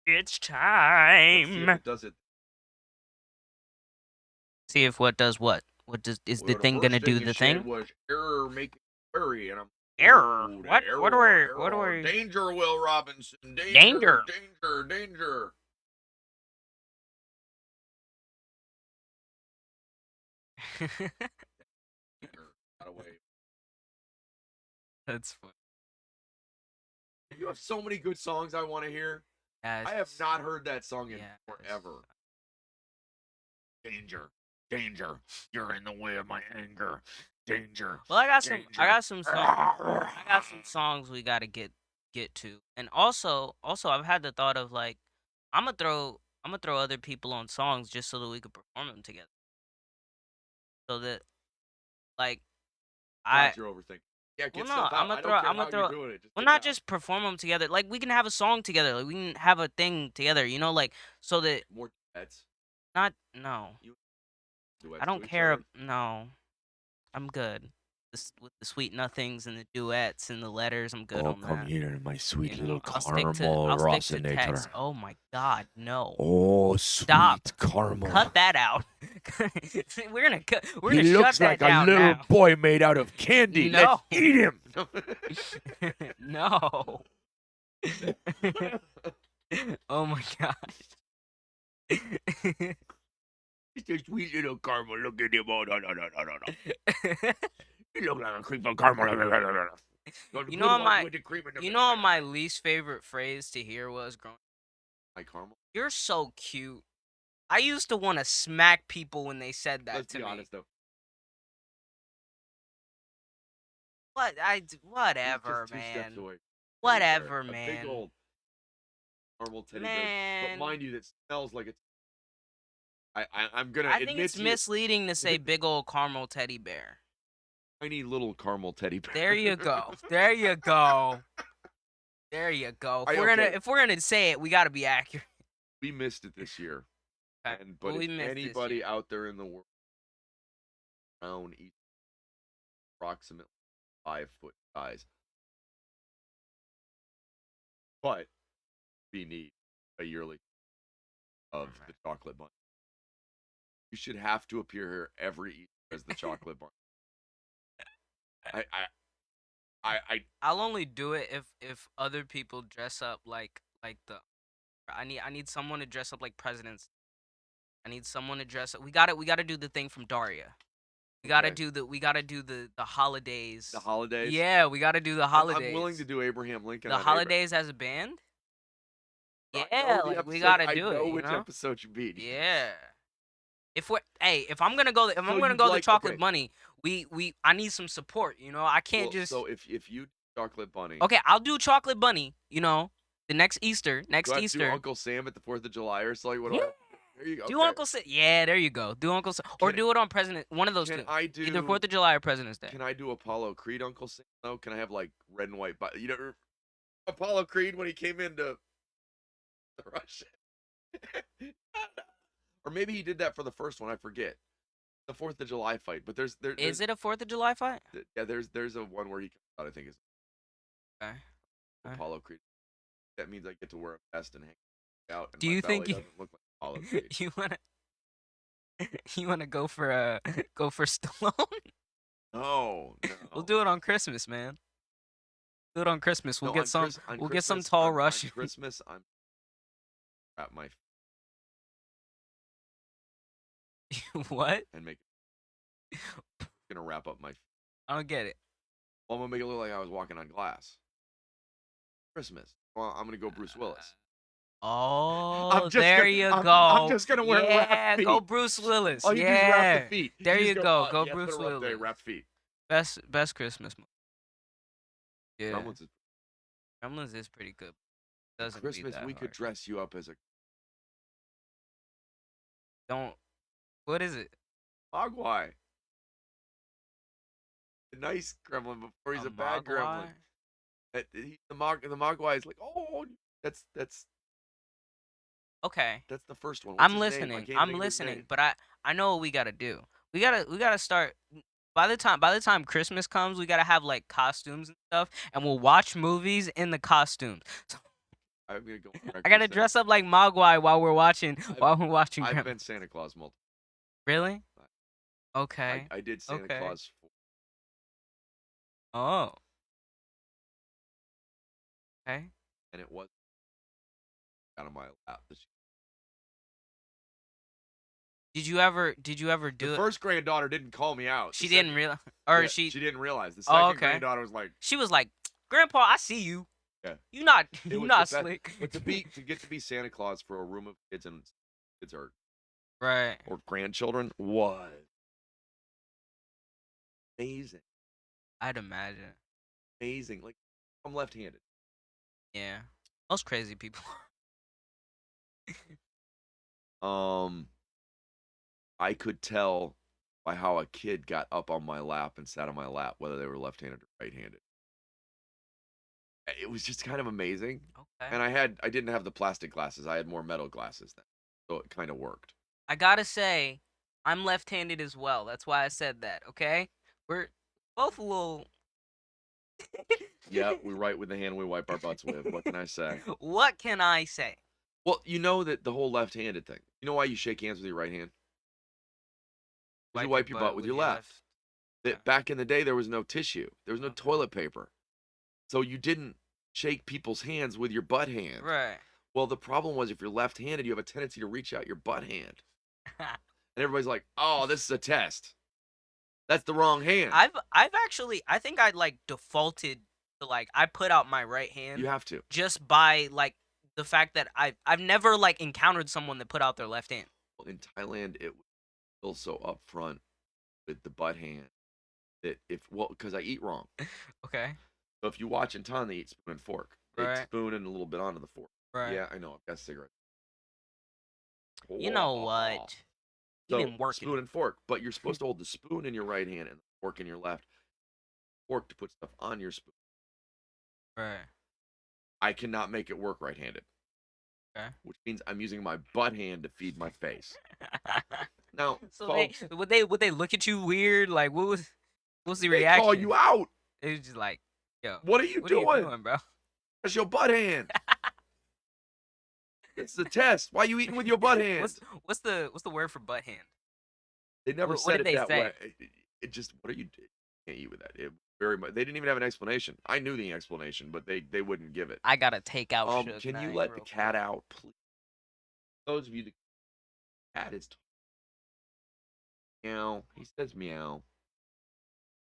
It's Let's see if time. it does it. See if what does what? What does is the Well, the thing gonna first thing do you the said thing? was error making query, and I'm Error. ooh, the What? error, What are error, we? danger, Will Robinson, danger, Danger. danger, danger. Got away. That's funny. You have so many good songs I want to hear. Yeah, I have not heard that song in yes. forever. Danger, danger, you're in the way of my anger. Danger, Well, I got danger. I got some songs we gotta get to, and also I've had the thought of like, I'm gonna throw other people on songs just so that we could perform them together. So that like I God, you're overthinking. Yeah, well get no, stuff out. I don't care I'm gonna how you're throw. doing it. Just Well, get it not out. just perform them together. Like we can have a song together. Like we can have a thing together. You know, like so that More duets. not no. You I duets to don't each care. other. No, I'm good. With the sweet nothings and the duets and the letters, I'm good Oh, on come that. here, my sweet You little know, caramel I'll stick to text. rosinator. Oh my God, no! Oh, Stop! sweet caramel. Cut that out. We're He gonna shut looks that like a down little now. boy made out of candy. Let's No, eat him. no. Oh my gosh. It's a sweet little caramel. Look at him. Oh, no, no, no, no, no, no. He looks like a cream of caramel. You know what my least favorite phrase to hear was growing. My caramel. You're so cute. I used to want to smack people when they said that Let's to be me. honest though. Whatever, He's just 2 steps man. away. Whatever, A man. big old caramel teddy bear. Man. But mind you, that smells like it's. I'm gonna I admit think it's to you, misleading to say big old caramel teddy bear. tiny little caramel teddy bear. There you go. There you go. There you go. If we're gonna say it, we gotta be accurate. We missed it this year. Okay. But Well, we if missed this anybody year. out there in the world around approximately 5 foot size, but we need a yearly of Right. the chocolate bunny. You should have to appear here every Easter as the chocolate bunny. I'll only do it if other people dress up like the. I need someone to dress up like presidents. I need someone to dress up. We gotta do the thing from Daria. We gotta Okay. do the holidays. The holidays. Yeah, we gotta do the holidays. I'm willing to do Abraham Lincoln. The on holidays as a band. I Yeah, know the like we episode- gotta I do know it. which You know? episode you mean. Yeah. If I'm gonna go, So I'm gonna you'd go the like- chocolate okay. bunny, I need some support. You know, I can't Well, just. So if you chocolate bunny, Okay, I'll do chocolate bunny. You know, the next Easter, do I have to do Easter. Uncle Sam at the 4th of July or something? What do Yeah. I? There you go. Do okay. Uncle Sam. Yeah, there you go. Do Uncle Sam, or Can- do it on President. One of those Can two. I do Either 4th of July or President's Day. Can I do Apollo Creed Uncle Sam? though? Can I have like red and white? You know, Apollo Creed when he came into Russia, or maybe he did that for the first one. I forget the 4th of July fight. But there's Is it a 4th of July fight? yeah, there's a one where he comes out. I think is Okay. Apollo Creed. That means I get to wear a vest and hang out. And Do my you think belly doesn't look like Apollo Creed? you wanna go for Stallone? No. We'll do it on Christmas, man. Do it on Christmas. We'll No, get on some. Chris- on We'll get some Christmas, tall on Russian. Christmas, I'm wrap my What? and make it. Gonna wrap up my. I don't get it. Well, I'm gonna make it look like I was walking on glass. Christmas. Well, I'm gonna go Bruce Willis. Oh, there you go. I'm just gonna wear yeah, wrap feet. go Bruce Willis. All you do is yeah, wrap the feet. There just you go. Go yes, Bruce put a rough day, Willis. wrap feet. Best Christmas movie. Yeah, Gremlins is- Gremlins is pretty good. Doesn't beat Christmas, that we could hard. dress you up as a Don't. What is it? Mogwai. A nice gremlin before he's a bad gremlin. Mogwai? The Mogwai is like, oh, that's Okay. that's the first one. What's I'm his name? I listening. can't I'm think of his listening. name. But I know what we gotta do. We gotta start. By the time Christmas comes, we gotta have like costumes and stuff, and we'll watch movies in the costumes. So, I'm gonna go. on record I gotta saying dress up like Mogwai while we're watching I've Grandma. been Santa Claus multiple. Really? I Okay. I did Santa Okay. Claus Oh. Okay. and it was out of my lap. Did you ever do The it? first granddaughter didn't call me out. She The didn't second- realize, or yeah, she didn't realize. The Oh, second okay. granddaughter was like, She was like, "Grandpa, I see you. Yeah. You not It you was not the best- slick." but to get to be Santa Claus for a room of kids and kids are Right. or grandchildren was amazing. I'd imagine. Amazing. Like I'm left-handed. Yeah. Most crazy people. I could tell by how a kid got up on my lap and sat on my lap whether they were left-handed or right-handed. It was just kind of amazing. Okay. And I didn't have the plastic glasses. I had more metal glasses then. So it kind of worked. I gotta say, I'm left-handed as well. That's why I said that. Okay. We're both a little. Yeah, we write with the hand we wipe our butts with. What can I say? What can I say? Well, you know that the whole left-handed thing. You know why you shake hands with your right hand? 'Cause you wipe your butt with your left. That back in the day there was no tissue. There was no Okay. toilet paper. So you didn't shake people's hands with your butt hand. Right. Well, the problem was if you're left-handed, you have a tendency to reach out your butt hand. And everybody's like, "Oh, this is a test. That's the wrong hand." I've actually, I think I like defaulted to like, I put out my right hand You have to. just by like the fact that I've never like encountered someone that put out their left hand. Well, in Thailand, it was still so upfront with the butt hand that because I eat wrong. Okay. So if you watch in Thailand, they eat spoon and fork. They Right. spoon and a little bit onto the fork. Right. Yeah, I know. I've got a cigarette. You know what? You So been working. spoon and fork, but you're supposed to hold the spoon in your right hand and the fork in your left. Fork to put stuff on your spoon. Right. I cannot make it work right-handed. Okay. Which means I'm using my butt hand to feed my face. Now, So folks, would they look at you weird? Like what was the they reaction? call you out. It was just like, yo, What are you what doing? are you doing, bro? That's your butt hand. It's the test. Why are you eating with your butt hand? What's the word for butt hand? They never what said did it they that say? way. It just, what are you doing? Can't eat with that. It very much. They didn't even have an explanation. I knew the explanation, but they wouldn't give it. I gotta take out. Suge Can you Knight let the real cat out, please? Those of you, the cat is meow. He says meow.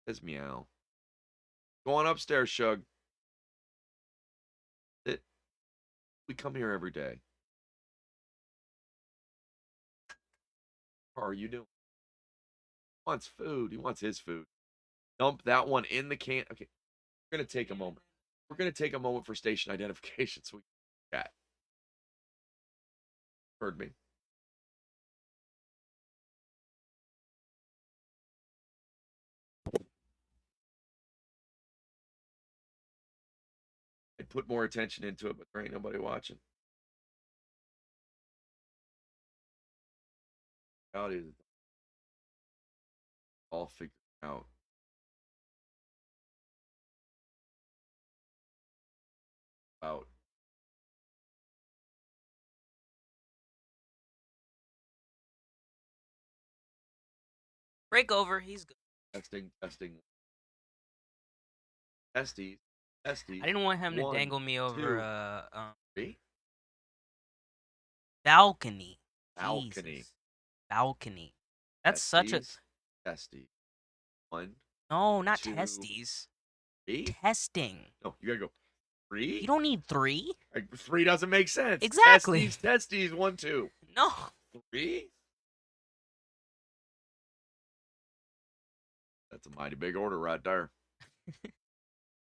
Says meow. Go on upstairs, Shug. We come here every day. How are you doing? He wants food. He wants his food. Dump that one in the can. Okay, we're gonna take a moment. We're gonna take a moment for station identification so we can chat. Heard me. I'd put more attention into it, but there ain't nobody watching. Reality is all figured out. Out. Break over. He's good. Testing. Testies. I didn't want him to One, dangle me over two. Three? balcony. Balcony. Jesus. Balcony. That's such a Testy. One. no, not two, testes. Three? Testing. No, you gotta go. Three? You don't need 3. Like, 3 doesn't make sense. Exactly. Testes. 1, 2. No. 3? That's a mighty big order right there.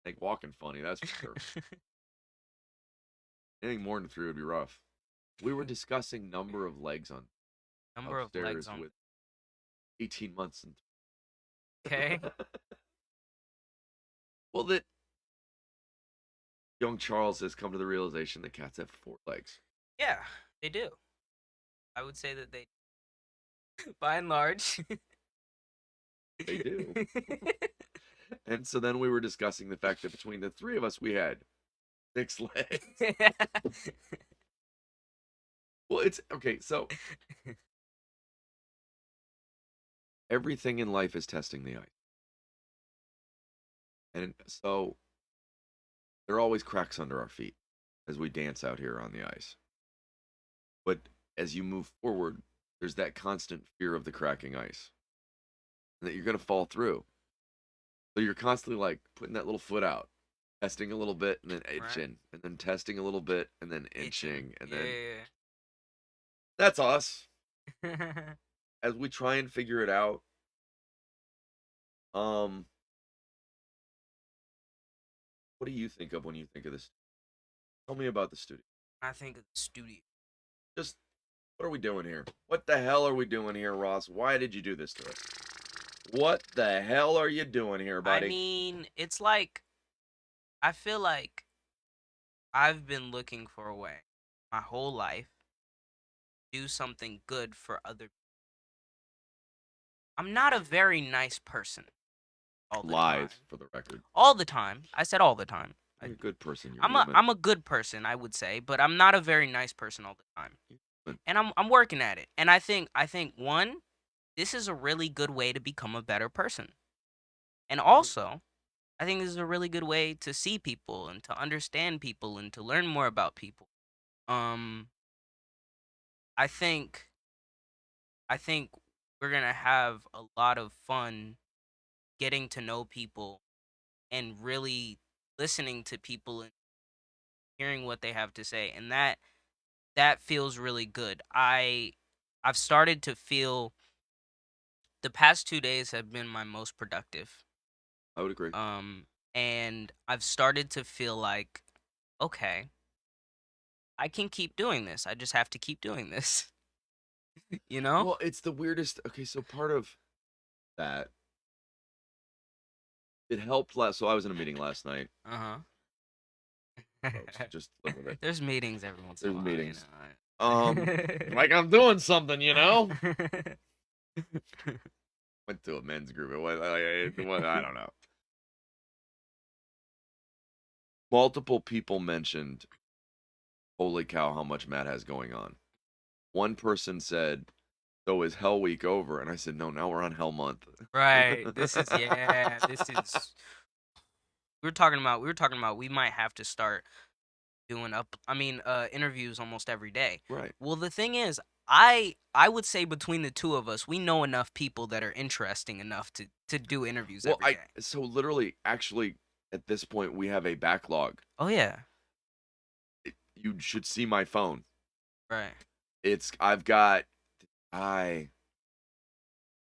Make walking funny, that's for sure. Anything more than 3 would be rough. We were discussing number of legs on Number of upstairs legs on. with 18 months and Okay. well, that young Charles has come to the realization that cats have 4 legs. Yeah, they do. I would say that they, by and large, They do. And so then we were discussing the fact that between the 3 of us, we had 6 legs. Well, it's okay. So everything in life is testing the ice, and so there are always cracks under our feet as we dance out here on the ice. But as you move forward, there's that constant fear of the cracking ice and that you're going to fall through. So you're constantly like putting that little foot out, testing a little bit and then Right. inching, and then testing a little bit and then inching, and then Yeah. that's us as we try and figure it out. Um, what do you think of when you think of this? Tell me about the studio. I think of the studio. Just what are we doing here? What the hell are we doing here, Ross? Why did you do this to us? What the hell are you doing here, buddy? I mean, it's like I feel like I've been looking for a way my whole life to do something good for other people. I'm not a very nice person all the Lies, time. for the record. All the time. I said all the time. You're a good person. You're I'm human. a good person, I would say, but I'm not a very nice person all the time. Human. And I'm working at it. And I think one, this is a really good way to become a better person. And also, I think this is a really good way to see people and to understand people and to learn more about people. Um I think we're going to have a lot of fun getting to know people and really listening to people and hearing what they have to say, and that feels really good. I've started to feel the past 2 days have been my most productive. I would agree. And I've started to feel like, okay, I can keep doing this. I just have to keep doing this. You know? Well, it's the weirdest. Okay, so part of that, it helped last. So I was in a meeting last night. Uh-huh. Folks, just live with it. There's meetings every once in a There's while. meetings. You know? Like I'm doing something, you know. Went to a men's group. It was, I don't know. Multiple people mentioned, "Holy cow, how much Matt has going on." One person said, "So is Hell Week over?" And I said, "No, now we're on Hell Month." Right. This is we were talking about we might have to start doing interviews almost every day. Right. Well, the thing is, I would say between the two of us, we know enough people that are interesting enough to do interviews Well, every day. so literally, actually, at this point, we have a backlog. Oh yeah. You should see my phone. Right. I've got a guy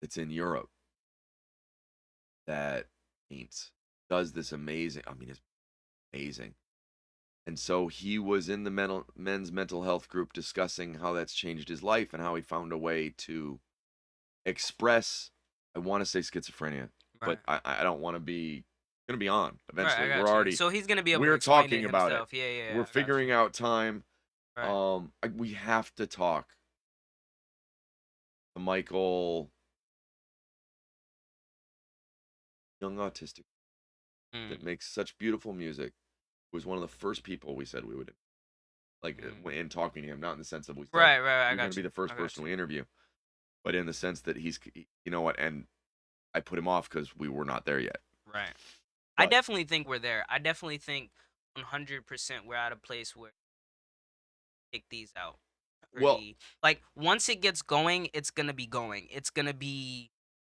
that's in Europe that does this amazing. I mean, it's amazing. And so he was in the men's mental health group discussing how that's changed his life and how he found a way to express, I want to say schizophrenia, Right. but I don't want to be going to be on Right, eventually. I We're got you. already, So he's gonna be able to we're explain talking it about himself. it. Yeah, yeah. I We're got figuring you. out time. Right. We have to talk to Michael, young autistic that makes such beautiful music. Was one of the first people we said we would, like, in talking to him, not in the sense of we said, Right. you're I going got to be you. the first I got person you. we interview, but in the sense that you know what, and I put him off because we were not there yet. Right. I But- definitely think we're there. I definitely think 100% we're at a place where we pick these out. Well, Like once it gets going, it's gonna be going. It's gonna be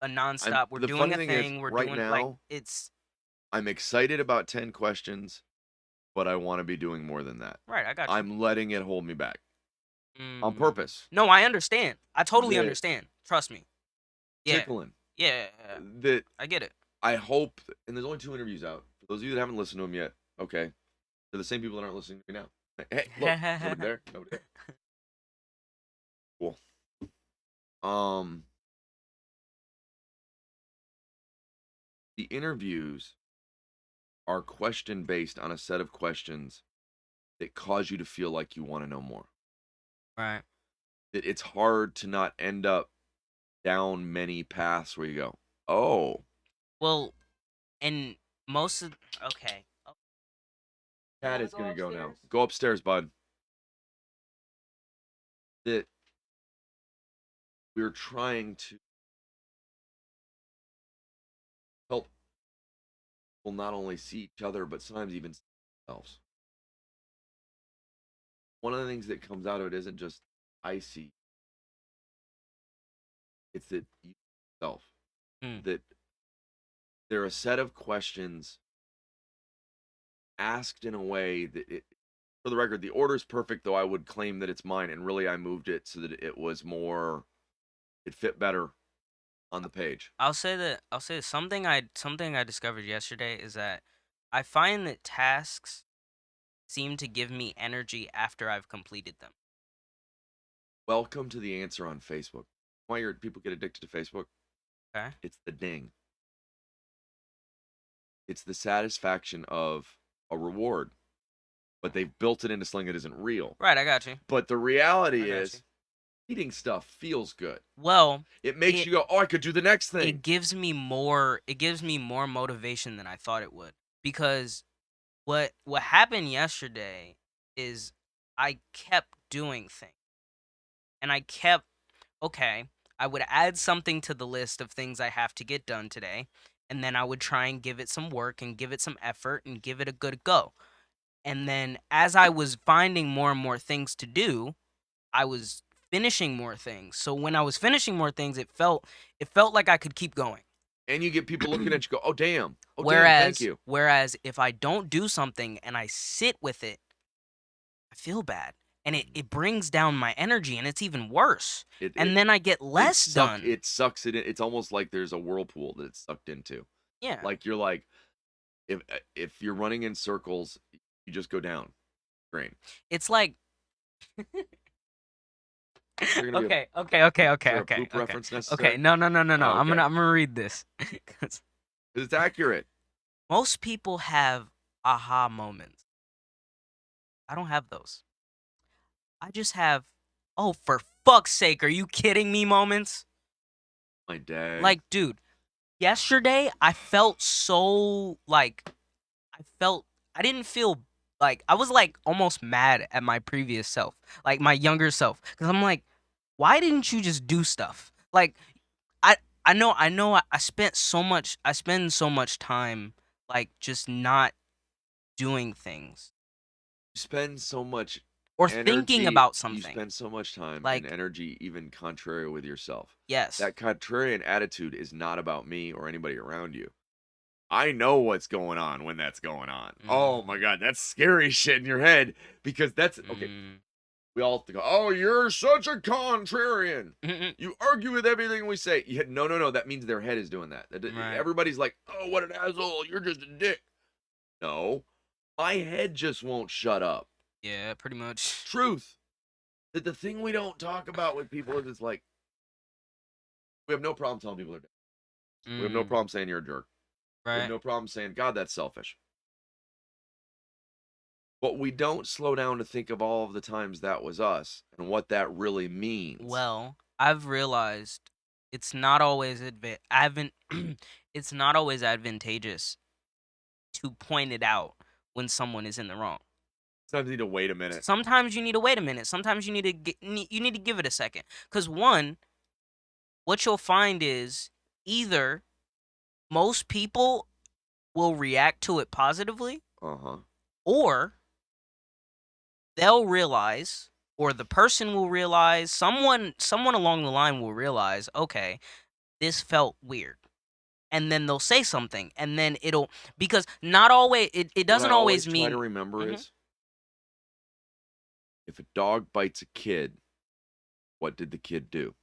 a nonstop. We're the doing funny a thing is, thing. We're right doing like now, it's I'm excited about 10 questions, but I want to be doing more than that. right. I got you. I'm letting it hold me back on Mm. purpose. No, I understand. I totally That- understand. Trust me. Yeah. Tickling. Yeah. That I get it. I hope, and there's only 2 interviews out. For those of you that haven't listened to them yet, okay, they're the same people that aren't listening to me now. Hey, look, nobody there, nobody there. Cool. The interviews are question based on a set of questions that cause you to feel like you want to know more. Right. That it's hard to not end up down many paths where you go, oh, Well, and most of okay. Cat is gonna go now. Go upstairs, bud. That we're trying to help people not only see each other, but sometimes even see themselves. One of the things that comes out of it isn't just I see, it's that you yourself. Mm. That there are a set of questions asked in a way that for the record, the order is perfect, though I would claim that it's mine, and really I moved it so that it fit better on the page. I'll say something I discovered yesterday is that I find that tasks seem to give me energy after I've completed them. Welcome to the answer on Facebook. Why people get addicted to Facebook? Okay. It's the ding. It's the satisfaction of a reward, but they've built it into something that isn't real. Right, I got you. But the reality I got is, you. eating stuff feels good. Well, It makes you go, "Oh, I could do the next thing." it gives me more motivation than I thought it would, because what happened yesterday is I kept doing things, and I would add something to the list of things I have to get done today, and then I would try and give it some work and give it some effort and give it a good go. And then as I was finding more and more things to do, I was finishing more things. So when I was finishing more things, it felt like I could keep going. And you get people looking at you, go, "Oh damn, damn, thank you." Whereas if I don't do something and I sit with it, I feel bad. And it brings down my energy, and it's even worse. Then I get less done. It sucks it in. It's almost like there's a whirlpool that it's sucked into. Yeah. Like you're like, if you're running in circles, you just go down. Drain. It's like okay. Poop reference necessary? Okay, no. Oh, I'm okay. gonna read this. 'Cause It's accurate. most people have aha moments. I don't have those. I just have, oh, for fuck's sake, are you kidding me moments? My dad. Like, dude, yesterday I felt so like I didn't feel like I was like almost mad at my previous self, like my younger self, because I'm like, why didn't you just do stuff? Like, I know I spend so much time like just not doing things you spend so much or energy, thinking about You something. spend so much time Like- and energy even contrary with yourself. Yes. That contrarian attitude is not about me or anybody around you. I know what's going on when that's going on. Oh my God, that's scary shit in your head, because that's okay. We all have to go, "Oh, you're such a contrarian. You argue with everything we say." No. That means their head is doing that. Right. Everybody's like, "Oh, what an asshole. You're just a dick." No, my head just won't shut up. Yeah, pretty much. Truth. That the thing we don't talk about with people is it's like, we have no problem telling people they're dick. We have no problem saying you're a jerk. We have Right. no problem saying, "God, that's selfish." But we don't slow down to think of all of the times that was us and what that really means. Well, I've realized it's not always it's not always advantageous to point it out when someone is in the wrong. Sometimes you need to wait a minute. Sometimes you need to wait a minute. Sometimes you need to give it a second. Because one, what you'll find is either most people will react to it positively, or they'll realize, or the person will realize, someone along the line will realize, okay, this felt weird. And then they'll say something, and then because not always, it doesn't always mean. What I try to remember is, if a dog bites a kid, what did the kid do?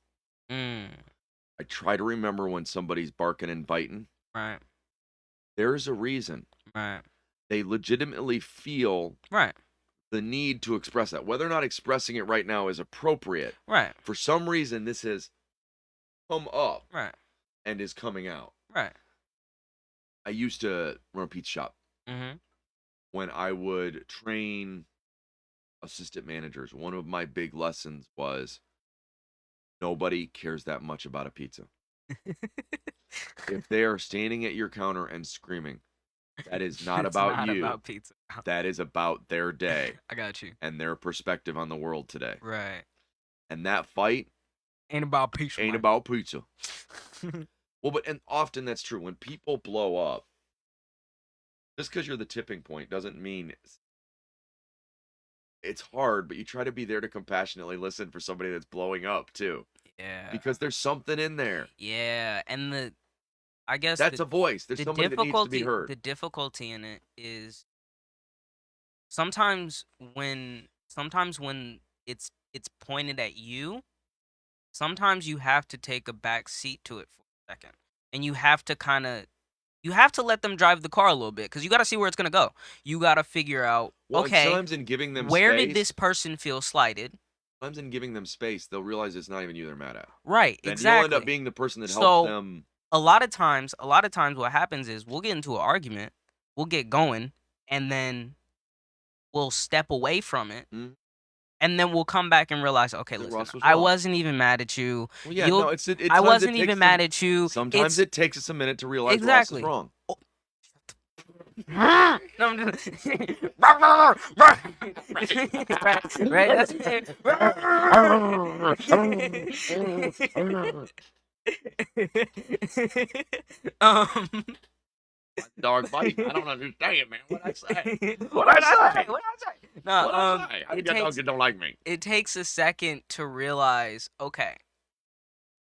I try to remember when somebody's barking and biting. Right. There's a reason. Right. They legitimately feel Right. the need to express that. Whether or not expressing it right now is appropriate. Right. For some reason, this has come up. Right. And is coming out. Right. I used to run a pizza shop. When I would train assistant managers, one of my big lessons was nobody cares that much about a pizza. If they are standing at your counter and screaming, That is not It's about not you. about pizza. That is about their day I got you. and their perspective on the world today. Right. And that fight Ain't about pizza. ain't man. about pizza. Well, and often that's true. When people blow up, just because you're the tipping point doesn't mean it's hard, but you try to be there to compassionately listen for somebody that's blowing up too. Yeah. Because there's something in there. Yeah, and I guess That's a voice. There's the somebody that needs to be difficulty heard. the difficulty in it is sometimes when it's pointed at you, sometimes you have to take a back seat to it for a second, and you have to let them drive the car a little bit, because you got to see where it's gonna go. You got to figure out, Well, and okay, sometimes in giving them where space, did this person feel slighted? sometimes in giving them space, they'll realize it's not even you they're mad at. Right, Then exactly. you'll end up being the person that helps So, them. a lot of times what happens is we'll get into an argument, we'll get going, and then we'll step away from it. Mhm. And then we'll come back and realize, okay, That listen, Ross was I wrong. wasn't even mad at you. Well, yeah, You'll- no, I sometimes it wasn't takes even some- mad at you. Sometimes it takes us a minute to realize Exactly. Ross is wrong. No, I'm just right. That's Dog bite. I don't understand, man. What I say? What What'd I say? What I say? No, What I say? How it you got takes dogs that don't like me? it takes a second to realize, okay,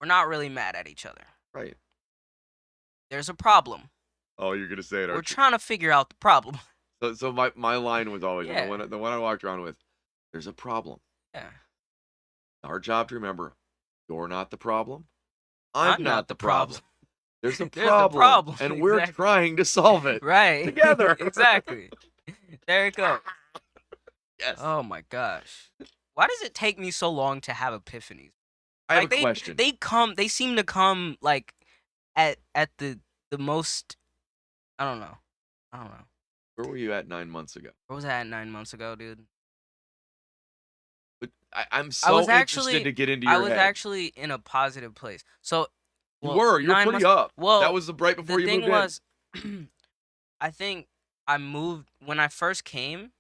we're not really mad at each other. Right. There's a problem. Oh, you're gonna say it, We're aren't you? trying to figure out the problem. So my line was always Yeah. the one I walked around with. There's a problem. Yeah. Our job to remember, you're not the problem. I'm I'm not not the the problem. There's a There's a problem, problem, and we're exactly. trying to solve it. Right. Together. Exactly. There it goes. Yes. Oh my gosh. Why does it take me so long to have epiphanies? I have Like, a question. They seem to come like at the most, I don't know. Where were you at 9 months ago? Where was I at 9 months ago, dude? But I'm so was actually- interested to get into your I was head. actually in a positive place. So You well, were. You're 9 pretty months- up. Well, that was right before the you thing moved was, I think I moved when I first came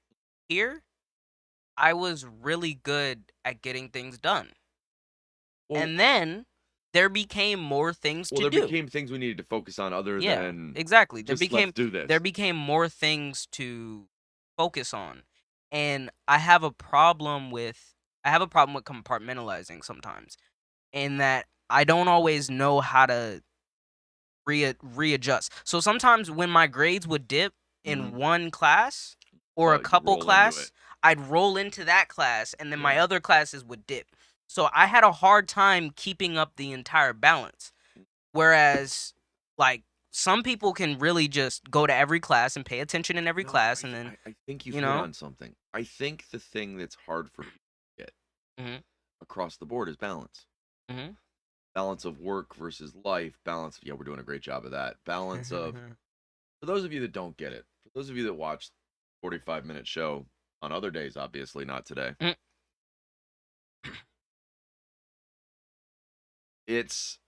here. I was really good at getting things done, in. Well, and then there became more things well, to there do. became things we needed to focus on other Yeah, than exactly. There just became let's do this. there became more things to focus on, and I have a problem with compartmentalizing sometimes, in that I don't always know how to readjust. So sometimes when my grades would dip in Mhm. one class or Oh, a you couple roll into class, it. I'd roll into that class, and then my Yeah. other classes would dip. So I had a hard time keeping up the entire balance. Whereas, like, some people can really just go to every class and pay attention in every No, class, and then I think you've you hit know? on something. I think the thing that's hard for people to get Mhm. across the board is balance. Mhm. Balance of work versus life. Balance. Yeah, we're doing a great job of that. Balance of. For those of you that don't get it, for those of you that watch 45-minute show on other days, obviously not today. Mm. It's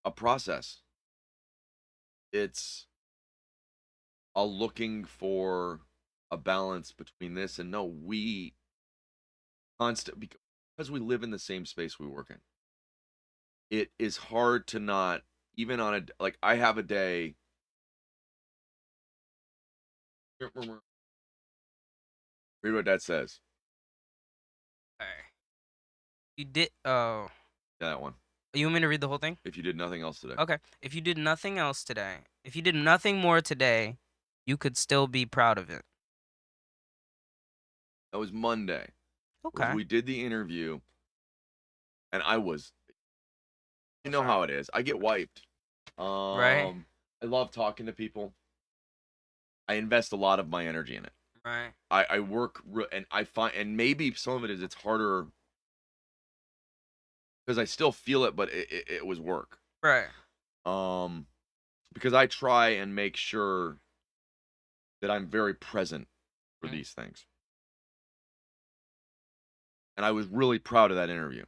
a process. It's a looking for a balance between this and no, we constant because we live in the same space we work in. It is hard to not, even on a, like, I have a day. Read what Dad says. Alright. You did. Oh, Yeah, that one. you want me to read the whole thing? If you did nothing else today. Okay. If you did nothing else today, if you did nothing more today, you could still be proud of it. That was Monday. Okay. We did the interview, and I was, you know how it is. I get wiped. Right. I love talking to people. I invest a lot of my energy in it. Right. I work, and I find, and maybe some of it is it's harder because I still feel it, but it was work. Right. Because I try and make sure that I'm very present for Mhm. these things. And I was really proud of that interview.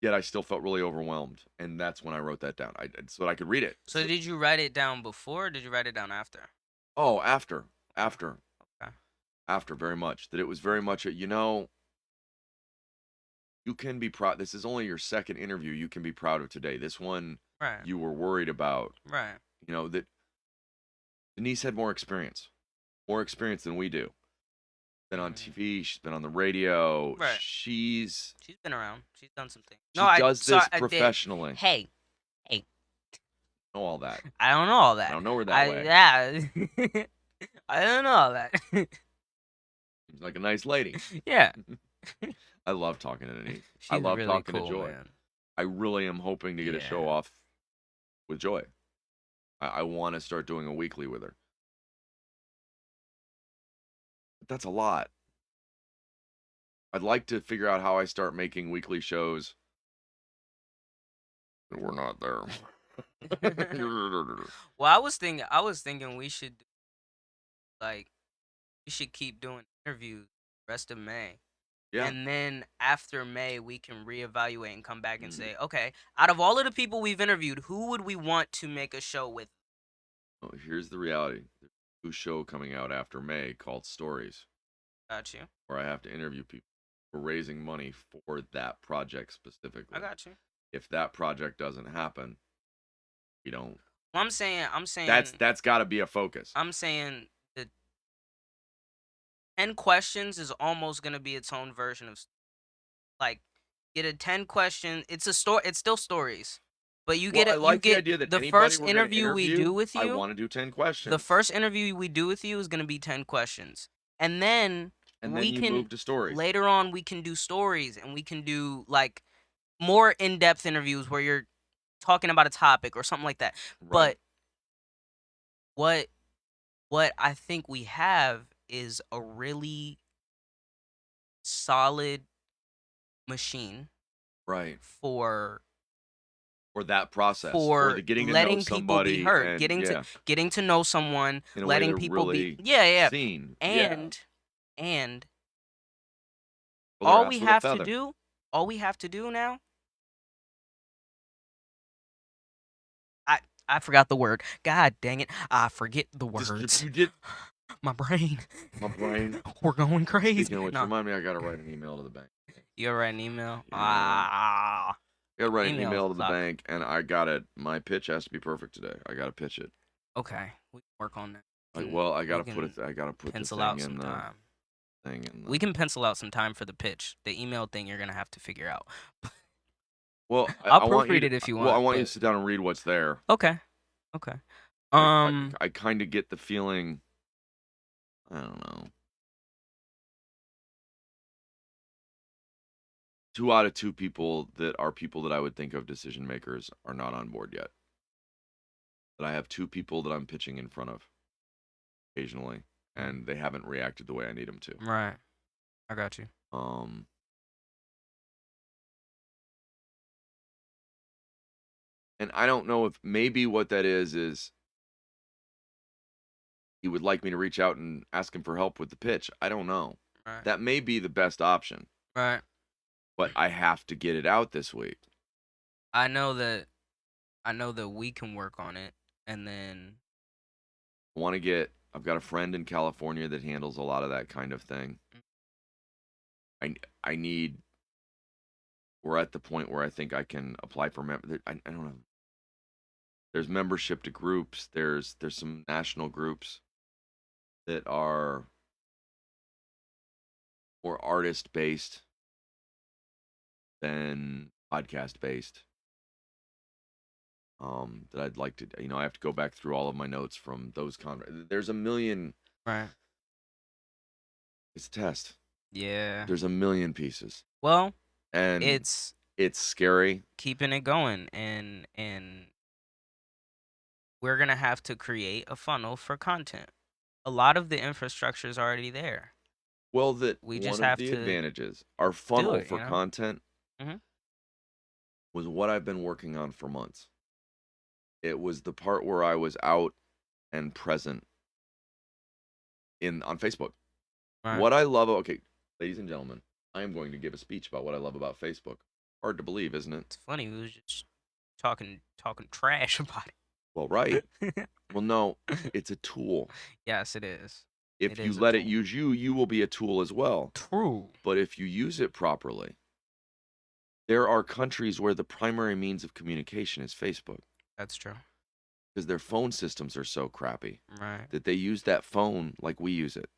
Yet I still felt really overwhelmed, and that's when I wrote that down. So that I could read it. So did you write it down before, or did you write it down after? Oh, after, Okay. after, very much. That it was very much a, you can be proud. This is only your second interview. You can be proud of today. This one, Right. you were worried about. Right. That Denise had more experience than we do. Been on Mhm. TV. She's been on the radio. Right. She's She's been around. She's done some things. she No, I does sorry, this I did. professionally. Hey, Know all that. I don't know all that. I don't know her that way. Yeah. I don't know all that. She's like a nice lady. Yeah. I love talking to Denise. She's I love really talking cool, to Joy. man. I really am hoping to get a show Yeah. off with Joy. I want to start doing a weekly with her. But that's a lot. I'd like to figure out how I start making weekly shows. We're not there. Well, I was thinking we should keep doing interviews rest of May. Yeah. And then after May, we can reevaluate and come back and Mhm. say, okay, out of all of the people we've interviewed, who would we want to make a show with? Oh, here's the reality. There's a new show coming out after May called Stories, Got you. where I have to interview people. We're raising money for that project specifically. I got you. If that project doesn't happen, we don't. Well, I'm saying That's got to be a focus. I'm saying the 10 questions is almost gonna be its own version of like get a 10 question. It's a story. It's still stories, but you get I it. like You the get idea that the anybody first we're gonna interview we do with I you. want to do 10 questions. The first interview we do with you is gonna be 10 questions, and then and we then you can move to stories. later on we can do stories, and we can do like more in-depth interviews where you're talking about a topic or something like that. Right. But what I think we have is a really solid machine right. for that process, for the getting to know letting people somebody be heard, and, getting to know someone, in a way letting they're people really be yeah. seen. And Well, all they're we asked with a have to feather. do, now, I forgot the word. God dang it. I forget the words. You did. My brain. My brain. We're going crazy. Speaking of which, No. remind me, I gotta write an email to the bank. You gotta write an email? Yeah. Ah. I gotta write an Emails email to the suck. bank, and I got it. My pitch has to be perfect today. I gotta pitch it. Okay. We can work on that. I gotta we put it. can I gotta put Pencil the out thing some in the time. thing in the. We can pencil out some time for the pitch. The email thing you're gonna have to figure out. Well, I'll I want you proofread to- it if you Well, I want, want you but- to sit down and read what's there. Okay. I kind of get the feeling. I don't know. 2 out of 2 people that are people that I would think of decision makers are not on board yet. But I have 2 people that I'm pitching in front of occasionally, and they haven't reacted the way I need them to. Right. I got you. And I don't know if maybe what that is he would like me to reach out and ask him for help with the pitch. I don't know. Right. That may be the best option, Right. but I have to get it out this week. I know that we can work on it, and then I've got a friend in California that handles a lot of that kind of thing. I need. We're at the point where I think I can apply for I don't know. There's membership to groups. There's some national groups that are more artist based than podcast based. That I'd like to, I have to go back through all of my notes from those There's a million. right. It's a test. Yeah. There's a million pieces, Well, and it's scary. keeping it going, and we're gonna have to create a funnel for content. A lot of the infrastructure is already there. Well, We one just of have the to advantages, our funnel it, for you know? content, Mhm. was what I've been working on for months. It was the part where I was out and present on Facebook. Right. What I love, okay, ladies and gentlemen, I am going to give a speech about what I love about Facebook. Hard to believe, isn't it? It's funny. We was just talking trash about Well, right. it. Well, no, it's a tool. Yes, it is. If It you is a let it tool. use you, you will be a tool as well. True. But if you use it properly, there are countries where the primary means of communication is Facebook That's true. because their phone systems are so crappy Right. that they use that phone like we use it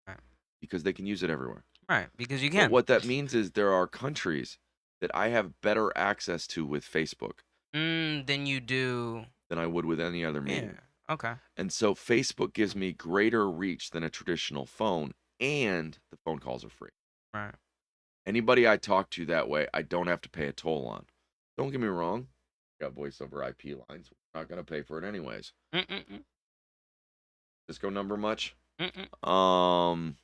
Right. because they can use it everywhere. Right. Because you But can. what that means is there are countries that I have better access to with Facebook Then you do. than I would with any other Yeah. medium. Okay. And so Facebook gives me greater reach than a traditional phone, and the phone calls are free. Right. Anybody I talk to that way, I don't have to pay a toll on. Don't get me wrong. Got voice over IP lines. We're not going to pay for it anyways. Mm-mm-mm. Cisco number much? Mm-mm.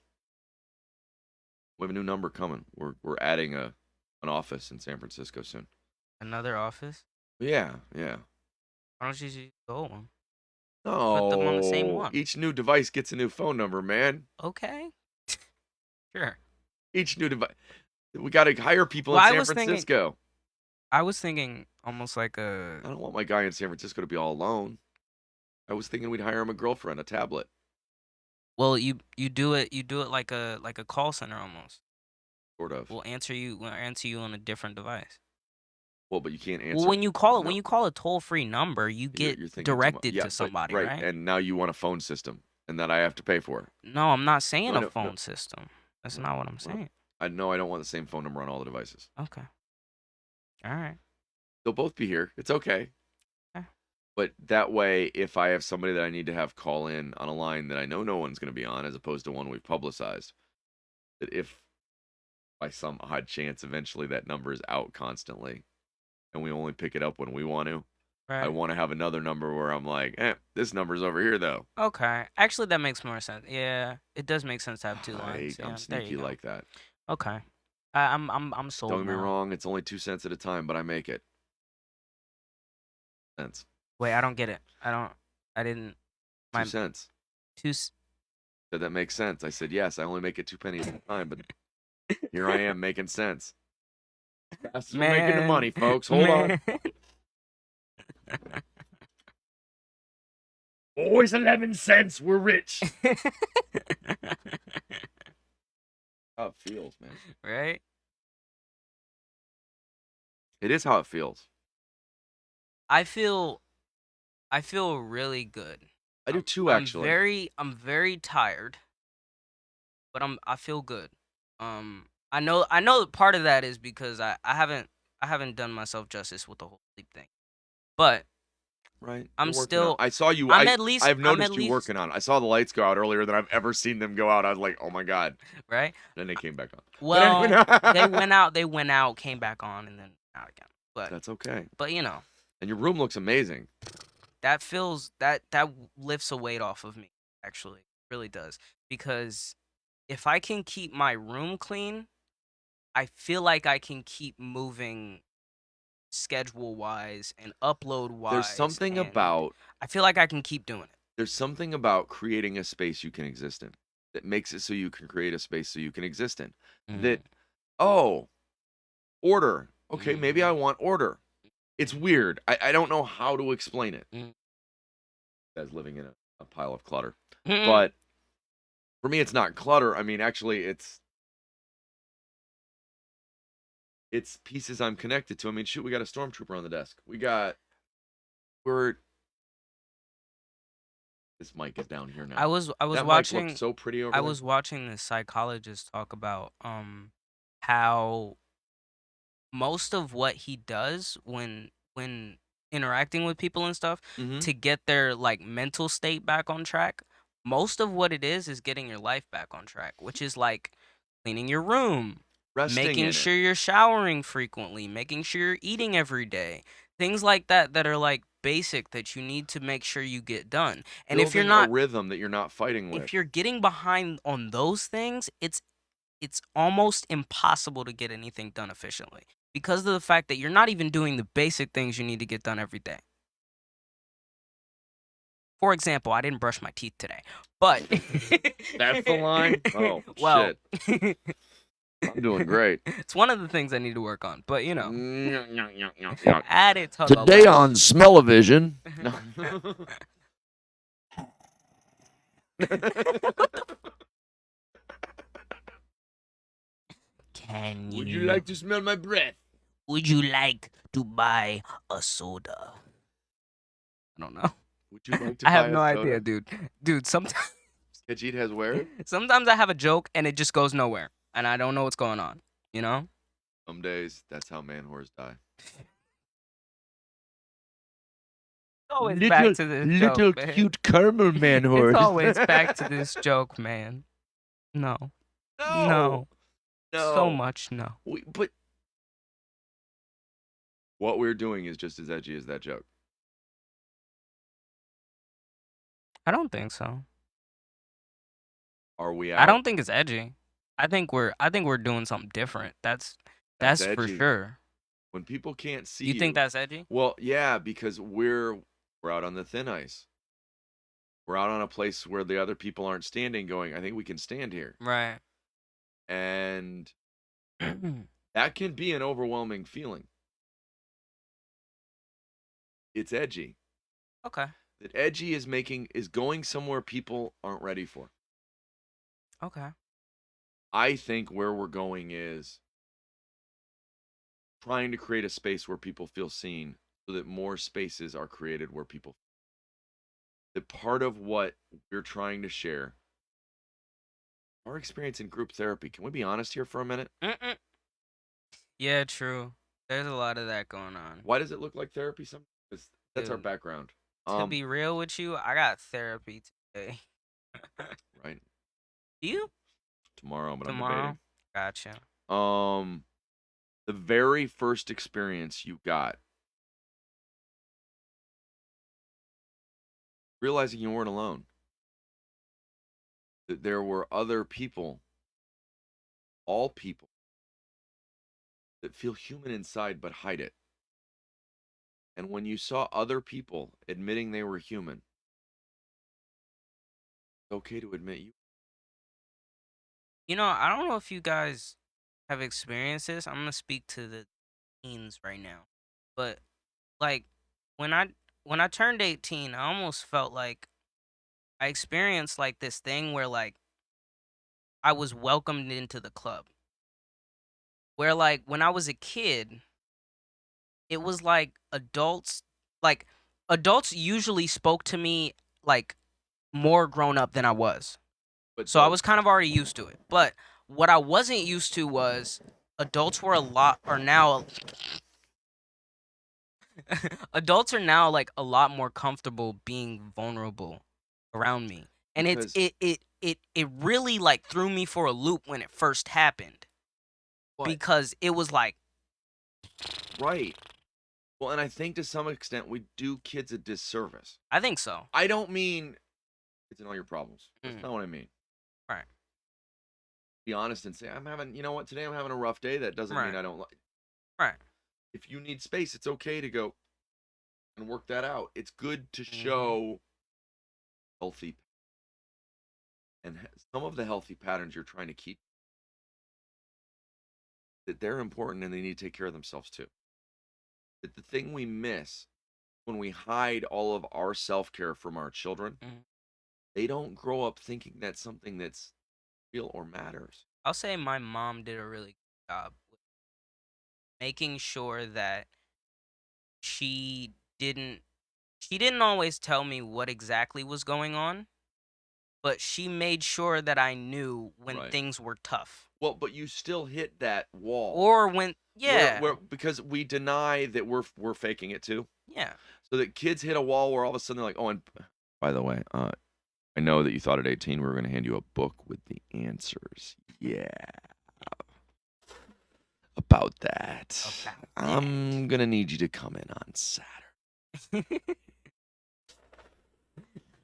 We have a new number coming. We're adding an office in San Francisco soon. Another office. Yeah. Why don't you just use the old one? No. them on the same one. Each new device gets a new phone number, man. Okay. Sure. Each new device. We got to hire people Well, in I San was thinking- Francisco. I was thinking almost like a. I don't want my guy in San Francisco to be all alone. I was thinking we'd hire him a girlfriend, a tablet. Well, you do it like a call center almost. Sort of. We'll answer you on a different device. Well, but you can't answer. Well, when you call it, No. when you call a toll-free number, you get You're thinking too much. directed Yeah, to but- somebody, right? And now you want a phone system, and that I have to pay for. No, I'm not saying No, no, a phone no. system. That's No, not what I'm well, saying. I know I don't want the same phone number on all the devices. Okay. All right. They'll both be here. It's okay. Okay. But that way, if I have somebody that I need to have call in on a line that I know no one's going to be on, as opposed to one we've publicized, that if by some odd chance eventually that number is out constantly, and we only pick it up when we want to, Right. I want to have another number where I'm like, this number's over here though. Okay. Actually, that makes more sense. Yeah, it does make sense to have two lines. I'm Yeah, there sneaky you go. like that. Okay. I'm sold. Don't get me now. wrong, it's only 2 cents at a time, but I make it. Cents. Wait, I don't get it. I didn't. 2 cents. Two. Said that makes sense. I said, yes, I only make it 2 pennies at a time, but here I am making sense. That's we're making the money, folks. Hold on. Always 11 cents. We're rich. How it feels, man. Right? It is how it feels. I feel really good. I do too, actually. I'm very tired, but I feel good. I know that part of that is because I haven't done myself justice with the whole sleep thing. But Right. I'm You're working still- on- I saw you. I'm at least- I've I'm noticed at you least- working on it. I saw the lights go out earlier than I've ever seen them go out. I was like, oh my God. right? Then they came back on. Well, anyway- they went out, came back on, and then out again. That's okay. But you know, And your room looks amazing. that feels that lifts a weight off of me. Actually, it really does. Because if I can keep my room clean, I feel like I can keep moving schedule wise and upload wise. There's something about I feel like I can keep doing it. there's something about creating a space you can exist in that makes it so you can create a space so you can exist in. That order. Okay, maybe I want order. It's weird. I don't know how to explain it. As living in a pile of clutter. But for me, it's not clutter. I mean, actually, it's pieces I'm connected to. I mean, shoot, we got a stormtrooper on the desk. This mic is down here now. I was that mic watching looked so pretty over I there. was watching this psychologist talk about how most of what he does when interacting with people and stuff Mhm. to get their like mental state back on track, most of what it is getting your life back on track, which is like cleaning your room, resting making in sure it. you're showering frequently, making sure you're eating every day. Things like that are like basic that you need to make sure you get done. And if you're Building not a rhythm that you're not fighting with. if you're getting behind on those things, it's almost impossible to get anything done efficiently because of the fact that you're not even doing the basic things you need to get done every day. For example, I didn't brush my teeth today, but That's the line? Oh, well, shit. I'm doing great. It's one of the things I need to work on, but you know, Today add it to the on list. Smell-O-Vision. No. Can Would you like to smell my breath? Would you like to buy a soda? I don't know. Would you like to I have buy no a soda? idea, dude. Dude, sometimes Khajiit has where? sometimes I have a joke and it just goes nowhere, and I don't know what's going on. You know? Some days, that's how man whores die. Always back to this joke, man. cute caramel man horse. It's always back to this joke, man. No. No. So much no. But what we're doing is just as edgy as that joke. I don't think so. Are we out? I don't think it's edgy. I think we're doing something different. That's for edgy. sure. When people can't see You think that's edgy? Well, yeah, because we're out on the thin ice. We're out on a place where the other people aren't standing going, I think we can stand here. Right. And that can be an overwhelming feeling. It's edgy. Okay. That edgy is going somewhere people aren't ready for. Okay. I think where we're going is trying to create a space where people feel seen so that more spaces are created where people that part of what we're trying to share our experience in group therapy. Can we be honest here for a minute? Mm-mm. Yeah, true. There's a lot of that going on. Why does it look like therapy sometimes? That's our Dude, background. To be real with you, I got therapy today. Right. Do you? Tomorrow, but Tomorrow? Gotcha. I'm debating. The very first experience you got, realizing you weren't alone. That there were other people, all people, that feel human inside but hide it. And when you saw other people admitting they were human, it's okay to admit you. You know, I don't know if you guys have experienced this. I'm gonna speak to the teens right now, but like when I turned 18, I almost felt like I experienced like this thing where like I was welcomed into the club. Where like when I was a kid, it was like adults usually spoke to me like more grown up than I was. But So I was kind of already used to it. But what I wasn't used to was adults were a lot are now adults are now like a lot more comfortable being vulnerable around me. And Because- it really like threw me for a loop when it first happened. What? Because it was like Right. Well, and I think to some extent we do kids a disservice. I think so. I don't mean it's in all your problems. That's Mm. not what I mean. Right. Be honest and say, you know what, today I'm having a rough day. That doesn't mean Right. I don't like. Right. If you need space, it's okay to go and work that out. It's good to Mhm. show healthy. And some of the healthy patterns you're trying to keep, that they're important and they need to take care of themselves too. That the thing we miss when we hide all of our self-care from our children, Mhm. they don't grow up thinking that's something that's real or matters. I'll say my mom did a really good job with making sure that she didn't she didn't always tell me what exactly was going on, but she made sure that I knew when Right. things were tough. Well, but you still hit that wall. Or when Because we deny that we're faking it too. yeah. So that kids hit a wall where all of a sudden they're like, oh, and by the way, I know that you thought at 18 we were going to hand you a book with the answers. Yeah. About that. I'm going to need you to come in on Saturday.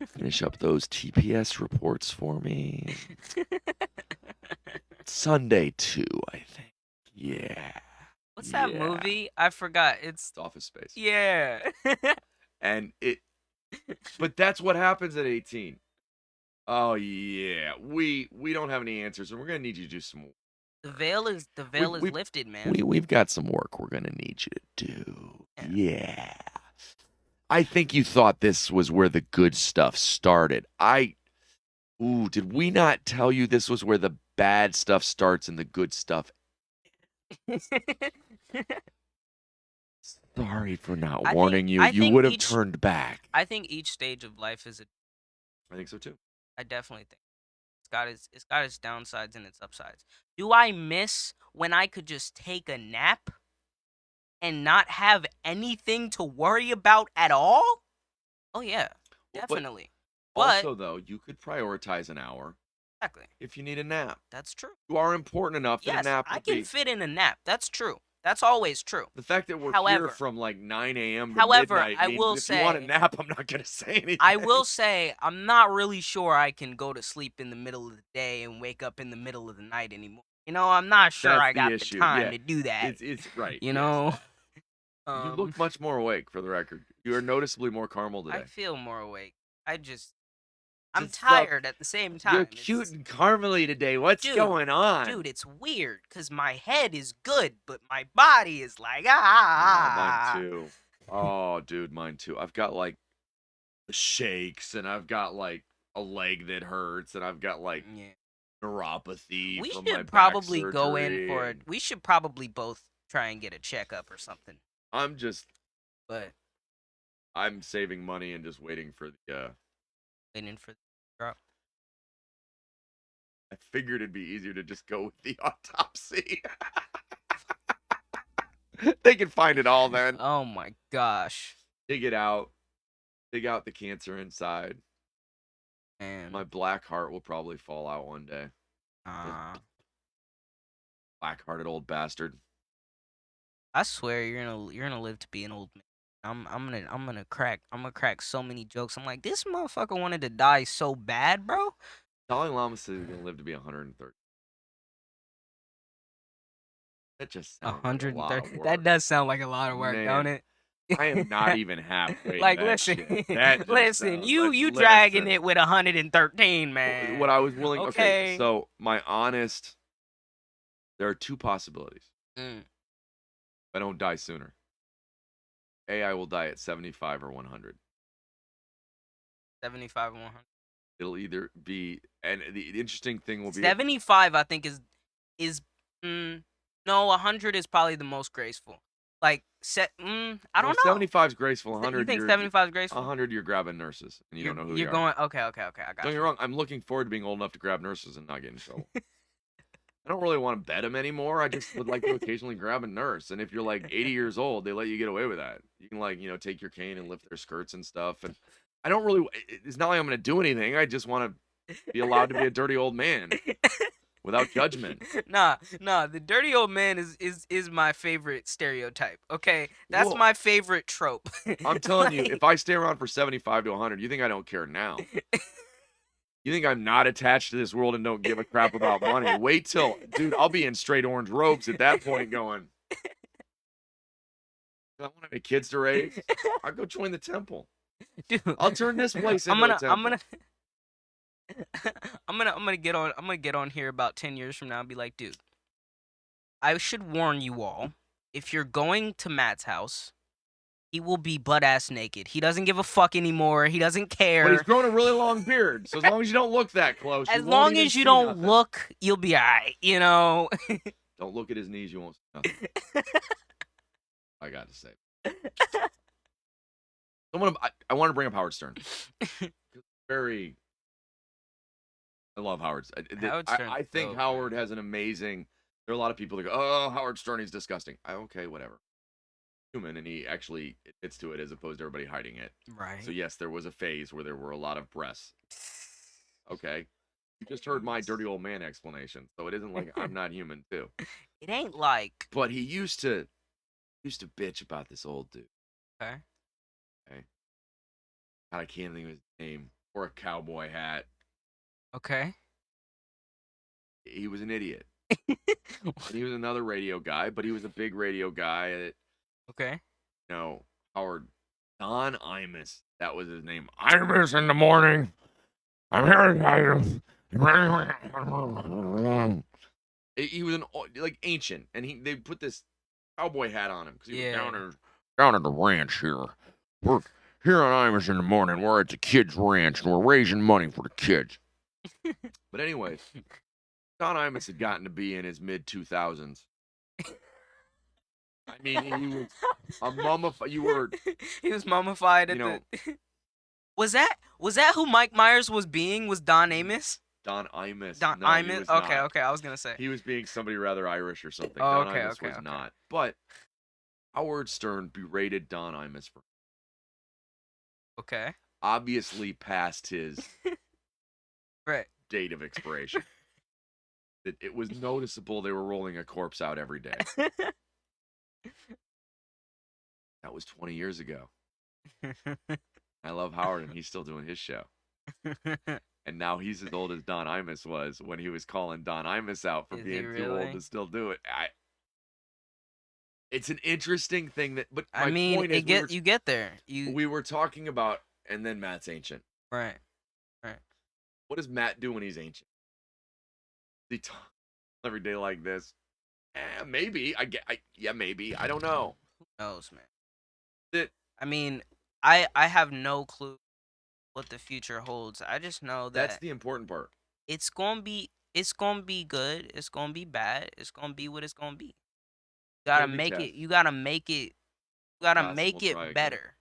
Finish up those TPS reports for me. Sunday too, I think. Yeah. What's that Yeah. movie? I forgot. It's It's Office Space. yeah. And but that's what happens at 18. Oh yeah, we don't have any answers, and we're gonna need you to do some The veil is we lifted, man. we've got some work we're gonna need you to do. Yeah. Yeah. I think you thought this was where the good stuff started. Did we not tell you this was where the bad stuff starts and the good stuff? Sorry for not warning you. You would have turned back. I think each stage of life is I think so too. I definitely think it's got its downsides and its upsides. Do I miss when I could just take a nap and not have anything to worry about at all? Oh yeah, definitely. But Also, though, you could prioritize an hour exactly, if you need a nap. that's true. You are important enough that a Yes, nap I would can be. fit in a nap. That's true. That's always true. The fact that we're However- here from like 9 a.m. to however, midnight I means will if you want a say- nap, I'm not going to say anything. I will say I'm not really sure I can go to sleep in the middle of the day and wake up in the middle of the night anymore. You know, I'm not sure That's I the got issue, the time yeah. to do that. It's right. You yes. know, You look much more awake, for the record. You are noticeably more caramel today. I feel more awake. I'm Just tired at the same time. You're It's- cute and caramely today. What's Dude, going on? Dude, it's weird because my head is good, but my body is like ah. Mine too. Oh, dude, mine too. I've got like the shakes, and I've got like a leg that hurts, and I've got like Yeah. neuropathy. We from my should back probably go in surgery, for it. and We should probably both try and get a checkup or something. But I'm saving money and just waiting for the. waiting for the drop. I figured it'd be easier to just go with the autopsy. They can find it all then. Oh my gosh, Dig it out. Dig out the cancer inside. man. My black heart will probably fall out one day. Black-hearted old bastard. I swear you're gonna live to be an old man. I'm gonna crack so many jokes. I'm like, this motherfucker wanted to die so bad, bro. Dalai Lama says he's gonna live to be 130. That just sounds like a lot of 130. work. That does sound like a lot of work, Man, don't it? I am not even halfway. Like, to that listen, shit. That just listen, sounds you like- dragging listen. it with 113, man. What I was willing. Okay, Okay. so my honest. There are two possibilities. Mm. If I don't die sooner. A, I will die at 75 or 100. 75 and 100. It'll either be, and the interesting thing will be 75, I think no, 100 is probably the most graceful. Like I don't know. 75 is graceful. You 100, think you're 75 is graceful? 100, you're grabbing nurses, and you don't know who you're they going. are. Okay, I got Don't get you. me wrong. I'm looking forward to being old enough to grab nurses and not get in trouble. I don't really want to bet them anymore. I just would like to occasionally grab a nurse. And if you're like 80 years old, they let you get away with that. You can like, take your cane and lift their skirts and stuff. And I don't really, it's not like I'm going to do anything. I just want to be allowed to be a dirty old man without judgment. Nah, the dirty old man is my favorite stereotype. Okay, that's Well, my favorite trope. I'm telling you, Like- if I stay around for 75 to 100, you think I don't care now? You think I'm not attached to this world and don't give a crap about money? Wait till, dude, I'll be in straight orange robes at that point going, I want to have kids to raise. I'll go join the temple. Dude, I'll turn this place I'm into a gonna, I'm temple. gonna, I'm gonna get on here about 10 years from now and be like, dude, I should warn you all, if you're going to Matt's house, he will be butt ass naked. He doesn't give a fuck anymore. He doesn't care. But he's grown a really long beard, so as long as you don't look that close, As won't long even as you see don't nothing. look, you'll be alright. You know. Don't look at his knees, you won't see nothing. I got to say. I want to bring up Howard Stern. Very. I love Howard. Howard Stern's I think dope, Howard has an amazing. There are a lot of people that go, "Oh, Howard Stern is disgusting." Okay, whatever. Human, and he actually admits to it as opposed to everybody hiding it. Right. So yes, there was a phase where there were a lot of breasts. Okay, you just heard my dirty old man explanation, so it isn't like I'm not human too. It ain't like. But he used to bitch about this old dude. Okay. God, I can't think of his name. Or a cowboy hat. Okay. He was an idiot. And he was another radio guy, but he was a big radio guy. That, Okay. Howard Don Imus. That was his name. Imus in the morning. I'm here. He was like ancient, and they put this cowboy hat on him because he was Yeah. Down at the ranch here. We're here on Imus in the morning. We're at the kids' ranch and we're raising money for the kids. But anyway, Don Imus had gotten to be in his mid 2000s. I mean, he was a mummified. He was mummified at You know- the. Was that who Mike Myers was being? Was Don Amos? Don Imus. Don No, he Imus. was Okay, not. okay. I was gonna say. He was being somebody rather Irish or something. Oh, Don okay, Imus okay, was okay. not. But Howard Stern berated Don Imus for Okay. obviously past his Right. date of expiration. It was noticeable they were rolling a corpse out every day. That was 20 years ago. I love Howard, and he's still doing his show. And now he's as old as Don Imus was when he was calling Don Imus out for Is he being too really? old to still do it. It's an interesting thing that, but I my mean, point is, you get there. we were talking about, and then Matt's ancient. Right. What does Matt do when he's ancient? Does he talk every day like this? Maybe. Yeah, maybe. I don't know. Who knows, man? That I mean, I have no clue what the future holds. I just know that's that the important part. it's gonna be good. It's gonna be bad. It's gonna be what it's gonna be. You gotta Gonna be make tough. it. You gotta make it. You gotta Possible, make try it again. better.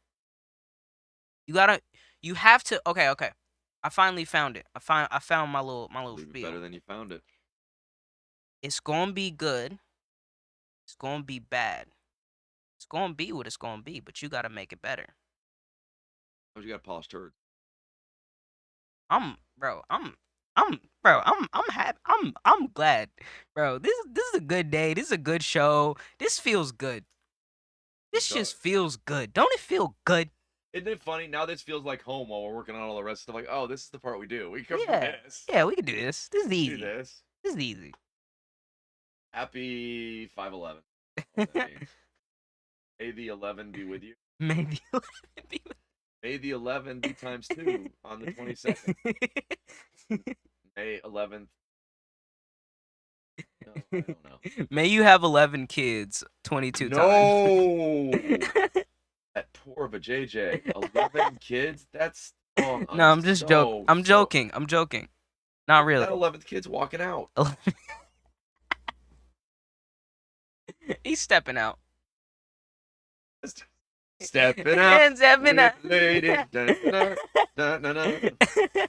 You have to. Okay. I finally found it. I found my little Leave it spiel. better than you found it. It's gonna be good. It's gonna be bad. It's gonna be what it's gonna be. But you gotta make it better. Oh, you got polished turd. I'm happy. I'm glad, bro. This is a good day. This is a good show. This feels good. This does. just feels good. Don't it feel good? Isn't it funny? Now this feels like home while we're working on all the rest of stuff. Like, oh, this is the part we do. We come Yeah. from this. Yeah, we can do this. This is Do easy. this. This is easy. Happy 5/11. What that means. May the 11 be with you. Maybe. May the 11 be times 2 on the 22nd. May 11th. No, I don't know. May you have 11 kids 22 times. No! That poor of a JJ. 11 kids? That's. Oh, No, I'm just joking. I'm joking. I'm joking. Not really. That 11th kid's walking out. He's stepping out. Stepping out. And stepping out. Lady. Da, da, da, da, da, da.